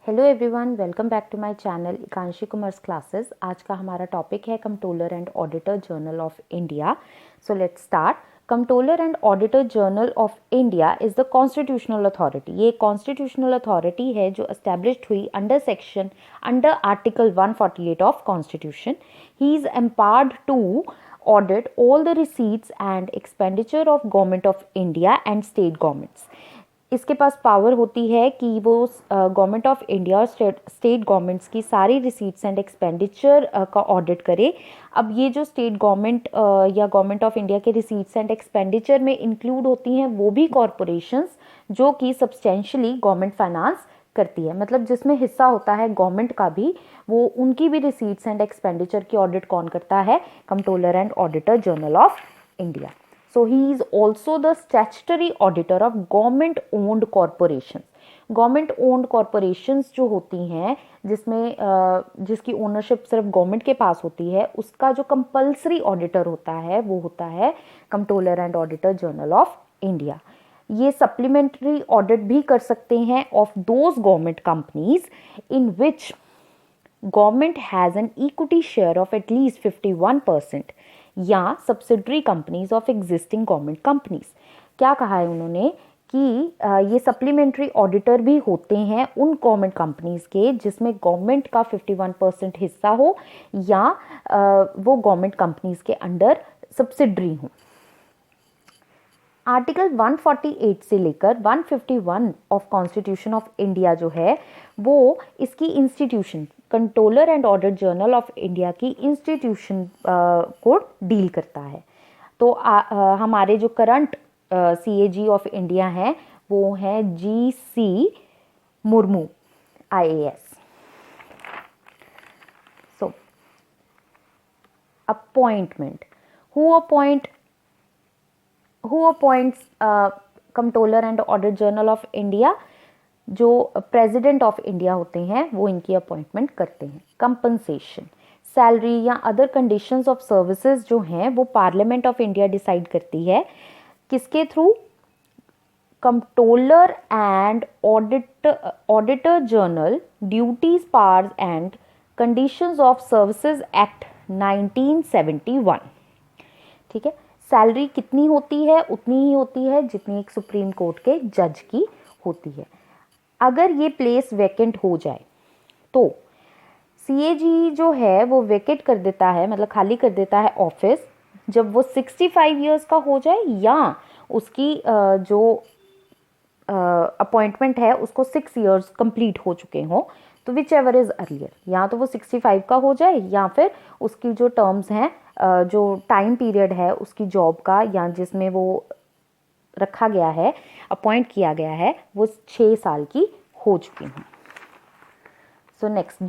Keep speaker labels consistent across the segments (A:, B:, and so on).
A: Hello everyone, welcome back to my channel Ekanshi commerce classes. आज का हमारा टॉपिक है controller and auditor general of India. So let's start. Controller and auditor general of India is the constitutional authority. ये constitutional authority है जो established हुई under article 148 of constitution. He is empowered to audit all the receipts and expenditure of government of India and state governments। इसके पास power होती है कि वो government of India और स्टेट गवर्नमेंट्स की सारी रिसीट्स एंड एक्सपेंडिचर का ऑडिट करे। अब ये जो स्टेट गवर्नमेंट या गवर्नमेंट ऑफ इंडिया के रिसीट्स एंड एक्सपेंडिचर में इंक्लूड होती हैं वो भी कॉरपोरेशंस जो कि सब्सटेंशियली गवर्नमेंट फाइनेंस करती है, मतलब जिसमें हिस्सा होता है गवर्नमेंट का भी, वो उनकी भी रिसीट्स एंड एक्सपेंडिचर की ऑडिट कौन करता है? Controller and auditor general of India. So he is also the statutory auditor of government owned corporations। Government owned corporations जो होती हैं जिसमें जिसकी ओनरशिप सिर्फ गवर्नमेंट के पास होती है, उसका जो कंपल्सरी ऑडिटर होता है वो होता है controller and auditor general of India. ये सप्लीमेंट्री ऑडिट भी कर सकते हैं of those government companies in which government has an equity share of at least 51% या subsidiary companies of existing government companies. क्या कहा है उन्होंने कि ये सप्लीमेंट्री ऑडिटर भी होते हैं उन गवर्नमेंट कंपनीज के जिसमें गवर्नमेंट का 51% हिस्सा हो या वो गवर्नमेंट कंपनीज के अंडर सब्सिडरी हो। आर्टिकल 148 से लेकर 151 ऑफ कॉन्स्टिट्यूशन ऑफ इंडिया जो है वो इसकी institution controller and audit journal of India की इंस्टीट्यूशन को डील करता है। तो हमारे जो करंट CAG ऑफ इंडिया हैं वो हैं GC Murmu IAS। So appointment, who appoints controller and audit journal of India? जो प्रेसिडेंट ऑफ इंडिया होते हैं वो इनकी अपॉइंटमेंट करते हैं। कंपनसेशन, सैलरी या अदर कंडीशंस ऑफ सर्विसेज जो हैं वो पार्लियामेंट ऑफ इंडिया डिसाइड करती है। किसके through? Controller and auditor journal duties powers and conditions of services act 1971। ठीक है, सैलरी कितनी होती है? उतनी ही होती है जितनी एक सुप्रीम कोर्ट के जज की होती है। अगर ये प्लेस वैकेंट हो जाए तो CAG जो है वो वैकेट कर देता है, मतलब खाली कर देता है ऑफिस जब वो 65 इयर्स का हो जाए या उसकी जो अपॉइंटमेंट है उसको 6 इयर्स कंप्लीट हो चुके हों, तो विच एवर इज़ अर्लियर, या तो वो 65 का हो जाए या फिर उसकी जो टर्म्स हैं, जो टाइम पीरियड है उसकी जॉब का या जिसमें वो रखा गया है, अपॉइंट किया गया है, वो 6 साल की हो चुकी हैं। सो नेक्स्ट,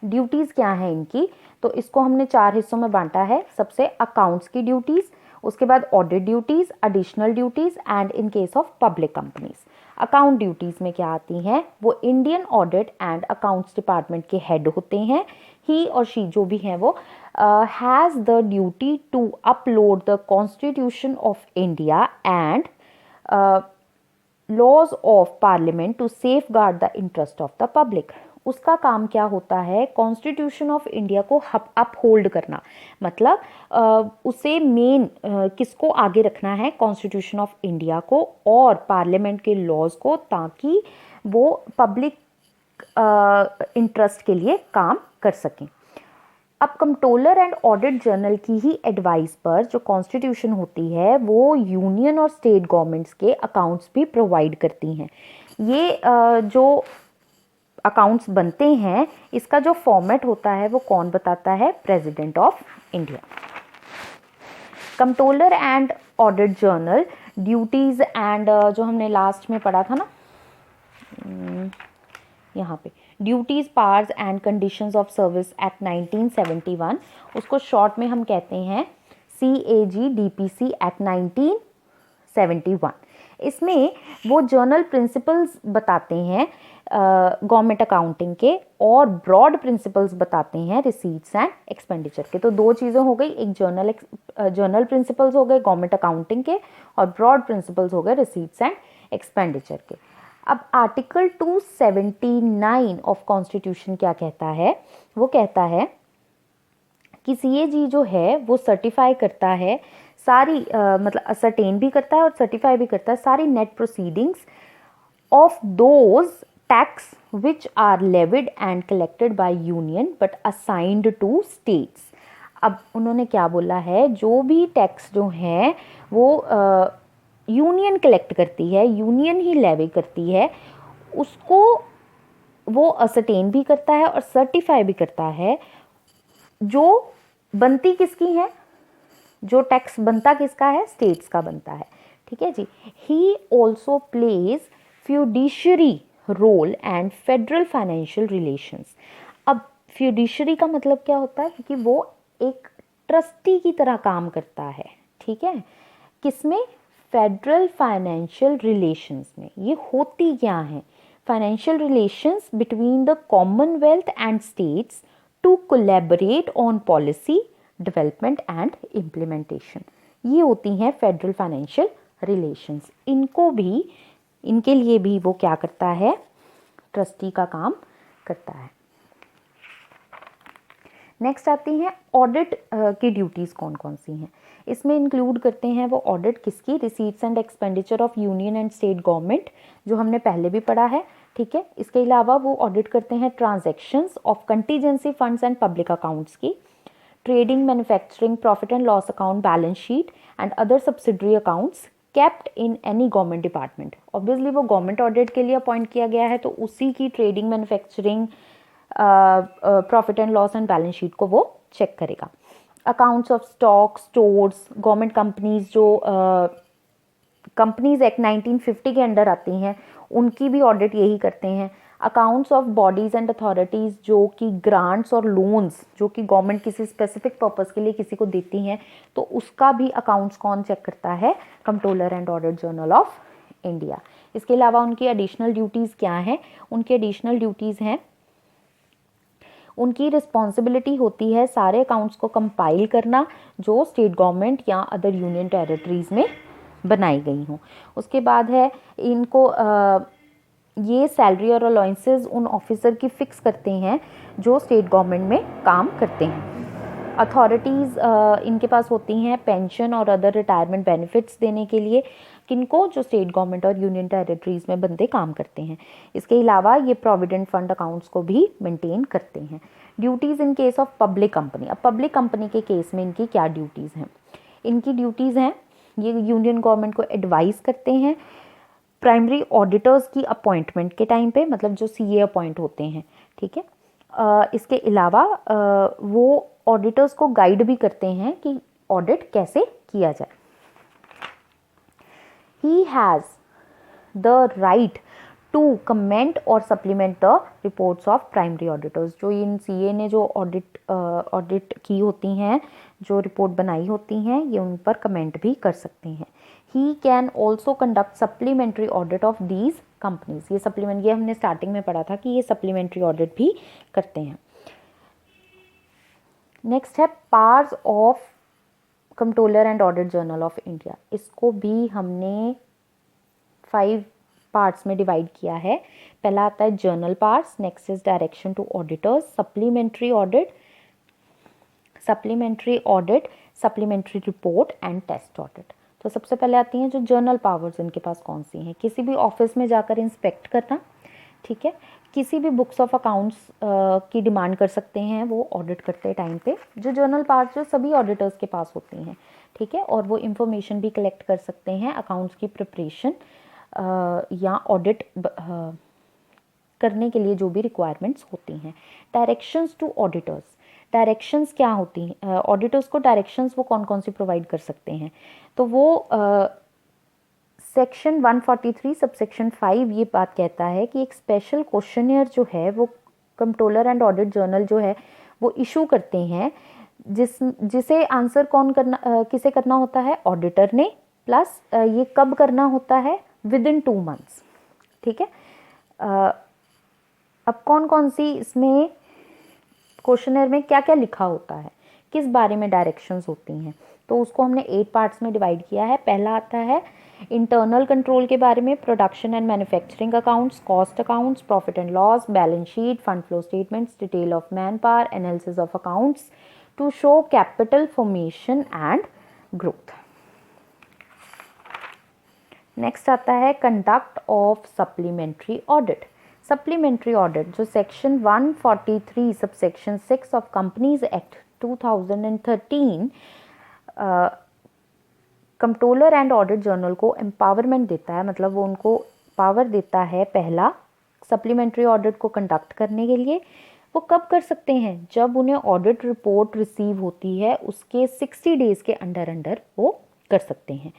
A: ड्यूटीज़ क्या है इनकी? तो इसको हमने 4 हिस्सों में बांटा है। सबसे अकाउंट्स की ड्यूटीज़, उसके बाद audit duties, additional duties and in case of public companies. Account duties में क्या आती हैं? वो Indian audit and accounts department के हेड होते हैं। ही और शी जो भी हैं वो has the duty to upload the constitution of India and laws of parliament to safeguard the interest of the public. उसका काम क्या होता है? कॉन्स्टिट्यूशन ऑफ इंडिया को अपहोल्ड करना, मतलब उसे मेन किसको आगे रखना है? कॉन्स्टिट्यूशन ऑफ इंडिया को और पार्लियामेंट के लॉज को, ताकि वो पब्लिक इंटरेस्ट के लिए काम कर सकें। अब कंट्रोलर एंड ऑडिट जर्नल की ही एडवाइस पर जो कॉन्स्टिट्यूशन होती है वो यूनियन और स्टेट गवर्नमेंट्स के अकाउंट्स भी प्रोवाइड करती हैं। ये जो अकाउंट्स बनते हैं इसका जो फॉर्मेट होता है वो कौन बताता है? President of India. Controller and audit journal duties and जो हमने लास्ट में पढ़ा था ना, यहाँ पे duties powers and conditions of service act 1971, उसको शॉर्ट में हम कहते हैं CAG DPC एक्ट 1971। इसमें वो जर्नल प्रिंसिपल्स बताते हैं गवर्नमेंट अकाउंटिंग के और ब्रॉड प्रिंसिपल्स बताते हैं रिसीट्स एंड एक्सपेंडिचर के। तो 2 चीज़ें हो गई, एक जर्नल प्रिंसिपल्स हो गए गवर्नमेंट अकाउंटिंग के और ब्रॉड प्रिंसिपल्स हो गए रिसीट्स एंड एक्सपेंडिचर के। अब आर्टिकल 279 ऑफ कॉन्स्टिट्यूशन क्या कहता है, वो कहता है कि सीएजी जो है वो सर्टिफाई करता है सारी मतलब असरटेन भी करता है और सर्टिफाई भी करता है सारी net proceedings of those tax which are levied and collected by union but assigned to states. अब उन्होंने क्या बोला है, जो भी टैक्स जो हैं वो यूनियन कलेक्ट करती है, यूनियन ही लेवी करती है, उसको वो असरटेन भी करता है और सर्टिफाई भी करता है जो बनती किसकी है, जो टैक्स बनता किसका है, स्टेट्स का बनता है। ठीक है जी। He also plays fiduciary role and federal financial relations. अब फ्यूडिशरी का मतलब क्या होता है, क्योंकि वो एक ट्रस्टी की तरह काम करता है। ठीक है, किसमें, फेडरल फाइनेंशियल रिलेशंस में। ये होती क्या है, financial relations between the commonwealth and states to collaborate on policy development and implementation. ये होती हैं फेडरल फाइनेंशियल रिलेशंस। इनको भी, इनके लिए भी वो क्या करता है, ट्रस्टी का काम करता है। नेक्स्ट आती हैं ऑडिट की ड्यूटीज़ कौन कौन सी हैं। इसमें इंक्लूड करते हैं वो ऑडिट किसकी, receipts and expenditure of union and state government, जो हमने पहले भी पढ़ा है। ठीक है, इसके अलावा वो ऑडिट करते हैं transactions of contingency funds and public accounts की, trading, manufacturing, profit and loss account, balance sheet and other subsidiary accounts kept in any government department. Obviously वो गवर्नमेंट ऑडिट के लिए अपॉइंट किया गया है, तो उसी की trading, manufacturing, profit and loss and balance sheet को वो चेक करेगा। Accounts of stock, stores, government companies जो कंपनीज एक्ट 1950 के अंडर आती हैं, उनकी भी ऑडिट यही करते हैं। Accounts of bodies and authorities, जो कि ग्रांट्स और लोन्स जो कि गवर्नमेंट किसी स्पेसिफिक पर्पस के लिए किसी को देती हैं, तो उसका भी अकाउंट्स कौन चेक करता है, controller and audit general of India. इसके अलावा उनकी एडिशनल ड्यूटीज़ क्या हैं, उनकी एडिशनल ड्यूटीज़ हैं, उनकी रिस्पॉन्सिबिलिटी होती है सारे अकाउंट्स को कंपाइल करना जो स्टेट गवर्नमेंट या अदर यूनियन टेरिटरीज़ में बनाई गई हों। उसके बाद है इनको ये सैलरी और अलाउंसेस उन ऑफिसर की फिक्स करते हैं जो स्टेट गवर्नमेंट में काम करते हैं। अथॉरिटीज़ इनके पास होती हैं पेंशन और अदर रिटायरमेंट बेनिफिट्स देने के लिए, किनको, जो स्टेट गवर्नमेंट और यूनियन टेरिटरीज़ में बंदे काम करते हैं। इसके अलावा ये प्रोविडेंट फंड अकाउंट्स को भी मेंटेन करते हैं। Duties in case of public company. अब पब्लिक कंपनी के केस में इनकी क्या ड्यूटीज़ हैं, इनकी ड्यूटीज़ हैं, ये यूनियन गवर्नमेंट को एडवाइस करते हैं प्राइमरी ऑडिटर्स की अपॉइंटमेंट के टाइम पे, मतलब जो सीए अपॉइंट होते हैं। ठीक है, इसके अलावा वो ऑडिटर्स को गाइड भी करते हैं कि ऑडिट कैसे किया जाए। He has the right to comment और supplement the reports of primary auditors. जो इन सीए ने जो ऑडिट की होती हैं, जो रिपोर्ट बनाई होती हैं, ये उन पर कमेंट भी कर सकते हैं। He can also conduct supplementary audit of these companies. ये सप्लीमेंट, ये हमने स्टार्टिंग में पढ़ा था कि ये सप्लीमेंट्री ऑडिट भी करते हैं। नेक्स्ट है parts of controller and audit journal of India. इसको भी हमने 5 पार्ट्स में डिवाइड किया है। पहला आता है general parts, next is direction to auditors, supplementary audit, supplementary report and test audit. तो सबसे पहले आती हैं जो जर्नल पावर्स इनके पास कौन सी हैं। किसी भी ऑफिस में जाकर इंस्पेक्ट करना, ठीक है, किसी भी बुक्स ऑफ अकाउंट्स की डिमांड कर सकते हैं वो ऑडिट करते टाइम पे। जो जर्नल पार्ट्स जो सभी ऑडिटर्स के पास होती हैं, ठीक है, और वो इंफॉर्मेशन भी कलेक्ट कर सकते हैं अकाउंट्स की प्रिपरेशन या ऑडिट करने के लिए जो भी रिक्वायरमेंट्स होती हैं। डायरेक्शंस टू ऑडिटर्स, डायरेक्शंस क्या होती हैं, ऑडिटर्स को डायरेक्शंस वो कौन कौन सी प्रोवाइड कर सकते हैं, तो वो सेक्शन 143 सबसेक्शन 5 ये बात कहता है कि एक स्पेशल क्वेश्चनियर जो है वो कंट्रोलर एंड ऑडिट जर्नल जो है वो इशू करते हैं, जिसे आंसर कौन करना किसे करना होता है, ऑडिटर ने, प्लस ये कब करना होता है, विद इन 2 मंथ्स। ठीक है, अब कौन कौन सी इसमें क्वेश्चनर में क्या क्या लिखा होता है, किस बारे में डायरेक्शंस होती हैं, तो उसको हमने 8 पार्ट्स में डिवाइड किया है। पहला आता है इंटरनल कंट्रोल के बारे में production and manufacturing accounts, cost accounts, profit and loss, balance sheet, fund flow statements, detail of manpower, analysis of accounts to show capital formation and growth. Next आता है conduct of supplementary audit. Supplementary audit जो section 143 subsection 6 of companies act 2013 controller and audit general को empowerment देता है, मतलब वो उनको power देता है पहला सप्लीमेंट्री ऑडिट को कंडक्ट करने के लिए। वो कब कर सकते हैं? जब उन्हें ऑडिट रिपोर्ट रिसीव होती है उसके 60 डेज के अंडर वो कर सकते हैं।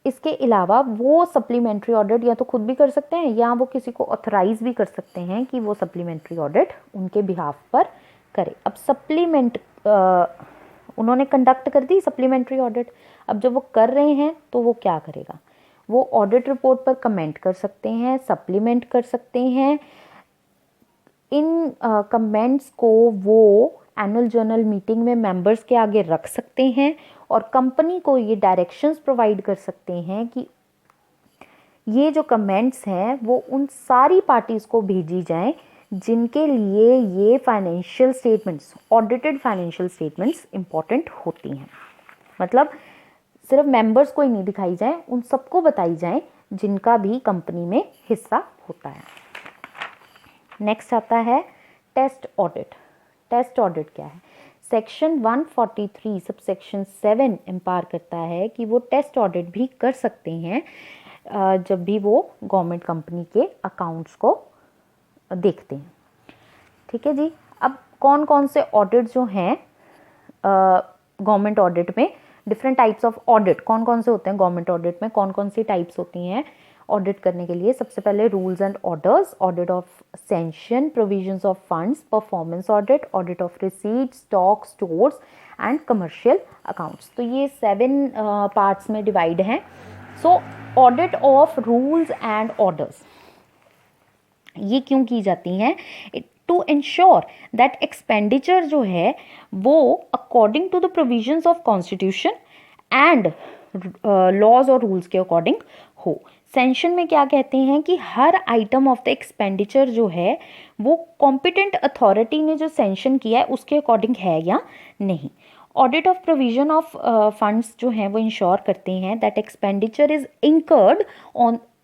A: इसके अलावा वो सप्लीमेंट्री ऑडिट या तो खुद भी कर सकते हैं या वो किसी को ऑथराइज भी कर सकते हैं कि वो सप्लीमेंट्री ऑडिट उनके बिहाफ पर करे। अब उन्होंने कंडक्ट कर दी सप्लीमेंट्री ऑडिट, अब जब वो कर रहे हैं तो वो क्या करेगा? वो ऑडिट रिपोर्ट पर कमेंट कर सकते हैं, सप्लीमेंट कर सकते हैं। इन कमेंट्स को वो एनुअल जर्नल मीटिंग में मेंबर्स के आगे रख सकते हैं और कंपनी को ये डायरेक्शंस प्रोवाइड कर सकते हैं कि ये जो कमेंट्स हैं वो उन सारी पार्टीज को भेजी जाएं जिनके लिए ये financial statements, audited financial statements important होती हैं। मतलब सिर्फ मेंबर्स को ही नहीं दिखाई जाए, उन सबको बताई जाए जिनका भी कंपनी में हिस्सा होता है। नेक्स्ट आता है टेस्ट ऑडिट। टेस्ट ऑडिट क्या है? सेक्शन 143 सबसेक्शन 7 एम्पावर करता है कि वो टेस्ट ऑडिट भी कर सकते हैं जब भी वो गवर्नमेंट कंपनी के अकाउंट्स को देखते हैं। ठीक है जी। अब कौन कौन से ऑडिट जो हैं गवर्नमेंट ऑडिट में, डिफरेंट टाइप्स ऑफ ऑडिट कौन कौन से होते हैं गवर्नमेंट ऑडिट में, कौन कौन सी टाइप्स होती हैं ऑडिट करने के लिए? सबसे पहले rules and orders, audit of sanction, provisions of funds, performance audit, audit of receipt, stock, stores and commercial accounts. तो ये 7 पार्ट्स में डिवाइड हैं। So audit of rules and orders ये क्यों की जाती हैं? टू इंश्योर दैट एक्सपेंडिचर जो है वो according to the provisions of constitution and laws और रूल्स के अकॉर्डिंग हो। सेंशन में क्या कहते हैं कि हर आइटम ऑफ द एक्सपेंडिचर जो है वो कॉम्पिटेंट अथॉरिटी ने जो सेंशन किया है उसके अकॉर्डिंग है या नहीं। Audit of provision of funds जो हैं वो इंश्योर करते हैं that expenditure is incurred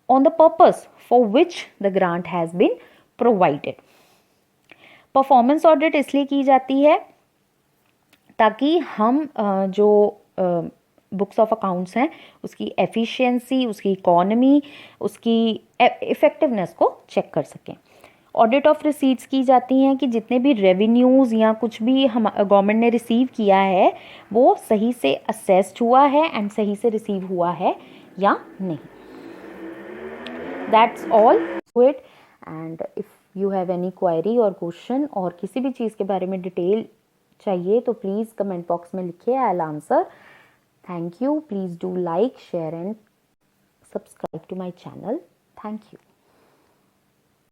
A: on the purpose for which the grant has been provided. Performance audit इसलिए की जाती है ताकि हम जो बुक्स ऑफ अकाउंट्स हैं उसकी एफिशिएंसी, उसकी इकोनॉमी, उसकी इफेक्टिवनेस को चेक कर सकें। ऑडिट ऑफ रिसीट्स की जाती हैं कि जितने भी रेवेन्यूज़ या कुछ भी हम गवर्नमेंट ने रिसीव किया है वो सही से असेस्ड हुआ है एंड सही से रिसीव हुआ है या नहीं। That's all to it, and if you have any query or question और किसी भी चीज़ के बारे में डिटेल चाहिए तो प्लीज़ कमेंट बॉक्स में लिखिए, I'll answer. Thank you. Please do like, share and subscribe to my channel. Thank you.